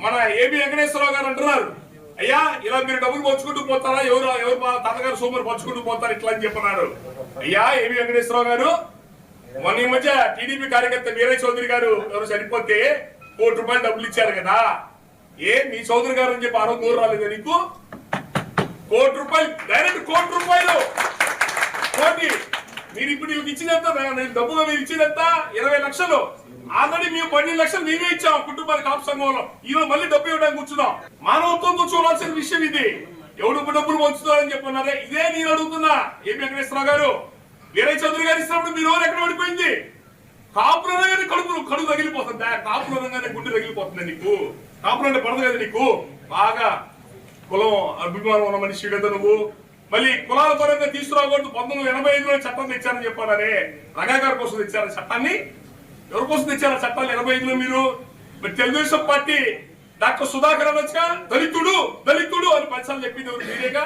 మన ఏబి వెంకటేశ్వరరావు గారు అంటున్నారు, అయ్యా ఇలా మీరు డబ్బులు పంచుకుంటూ పోతారా, ఎవరు మా తాతగారు సోమరు పంచుకుంటూ పోతారు ఇట్లా అని చెప్పన్నారు. అయ్యా ఏబి వెంకటేశ్వరరావు గారు, మొన్న ఈ మధ్య టీడీపీ కార్యకర్త వీరయ్య చౌదరి గారు ఎవరు చనిపోతే ₹1 కోటి డబ్బులు ఇచ్చారు కదా, మీ చౌదరి గారు అని చెప్పి ఆరోగ్యం రాలేదా నీకు? ₹1 కోటి, డైరెక్ట్ ₹1 కోటి. మీరు ఇప్పుడు ఇచ్చినంత డబ్బుగా మీరు ఇచ్చినంత 20 లక్షలు, ఆల్రెడీ మేము 12 లక్షలు మేమే ఇచ్చాం కుటుంబాల కాపు సంఘంలో. ఈరోజు మళ్ళీ డబ్బు ఇవ్వడానికి కూర్చున్నాం. మానవత్వంతో చూడాల్సిన విషయం ఇది. ఎవడు డబ్బులు పంచుతున్నారని చెప్పన్నారే, ఇదే నేను అడుగుతున్నా. ఏబి వెంకటేశ్వరరావు గారు, వీరయ్య చౌదరి గారు ఇచ్చినప్పుడు మీరు ఎక్కడ పడిపోయింది? కాపులు అనగానే కడుపు తగిలిపోతుంది, కాపులు అనగానే గుండె తగిలిపోతుంది నీకు. కాపులు అంటే పడదు కదా నీకు. బాగా కులం అభిమానం ఉన్న మనిషి కదా నువ్వు. మళ్ళీ కులాల పరంగా తీసుకురాకూడదు. 1985లో చట్టం తెచ్చారని చెప్పారే, రంగా గారి కోసం తెచ్చారు చట్టాన్ని. ఎవరి కోసం తెచ్చారు చట్టాలు 85లో? మీరు తెలుగుదేశం పార్టీ డాక్టర్ సుధాకర్ అనొచ్చుగా, దళితుడు దళితుడు అని 10 సార్లు చెప్పింది ఎవరు? మీరేగా.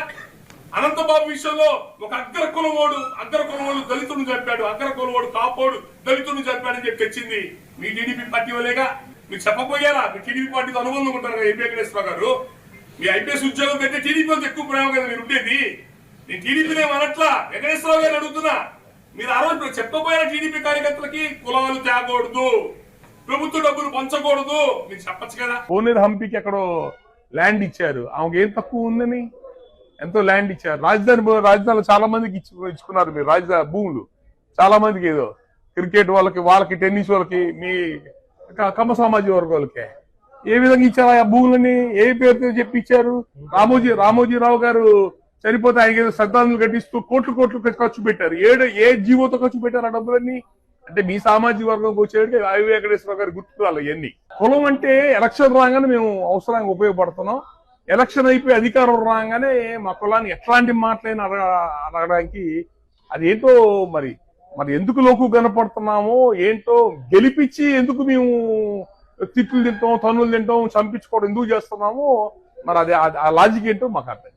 అనంతబాబు విషయంలో ఒక అగ్ర కులమోడు దళితుడిని చంపాడు, అగ్ర కులమోడు కాపోడు దళితుడిని చంపాడని చెప్పి తెచ్చింది మీ టీడీపీ పార్టీ వాళ్ళేగా. మీరు చెప్పపోయారా? మీ టీడీపీ పార్టీతో అనుబంధం ఉంటారు కదా ఏబి వెంకటేశ్వరరావు గారు. మీ ఐపీఎస్ ఉద్యోగం కంటే టీడీపీ వాళ్ళతో ఎక్కువ ప్రేమ కదా మీరు ఉండేది. నేను టీడీపీనే అనట్లా, వెంకటేశ్వరరావు గారిని అడుగుతున్నా. మీరు ఆ రోజు చెప్పబోయారా టీడీపీ కార్యకర్తలకి కులాలు తేకూడదు, ప్రభుత్వ డబ్బులు పంచకూడదు? మీరు చెప్పచ్చు కదా. కోనేరు హంపీకి ఎక్కడో ల్యాండ్ ఇచ్చారు, ఆమెకి ఏం తక్కువ ఉందని ఎంతో ల్యాండ్ ఇచ్చారు. రాజధానిలో చాలా మందికి ఇచ్చుకున్నారు మీరు రాజధాని భూములు. చాలా మందికి ఏదో క్రికెట్ వాళ్ళకి టెన్నిస్ వాళ్ళకి, మీ కమ్మ సామాజిక వర్గాలకే ఏ విధంగా ఇచ్చారు ఆ భూములని? ఏ పేరుతో చెప్పి ఇచ్చారు? రామోజీరావు గారు చనిపోతే ఆయన శ్రద్ధాంజలి కట్టిస్తూ కోట్లు ఖర్చు పెట్టారు. ఏ జీవోతో ఖర్చు పెట్టారు ఆ డబ్బులన్నీ? అంటే మీ సామాజిక వర్గంకి వచ్చేటికి ఏబి వెంకటేశ్వర గారి గుర్తురాలి ఇవన్నీ. కులం అంటే ఎలక్షన్ రాగానే మేము అవసరానికి ఉపయోగపడుతున్నాం. ఎలక్షన్ అయిపోయి అధికారం రాగానే మా కులాన్ని ఎట్లాంటి మాటలైనా అడగడానికి అదేంటో మరి ఎందుకు లోకు కనపడుతున్నామో ఏంటో, గెలిపించి ఎందుకు మేము తిట్లు తింటాం, తన్నులు తింటాం, చంపించుకోవడం ఎందుకు చేస్తున్నామో మరి అది ఆ లాజిక్ ఏంటో మాకు అర్థం.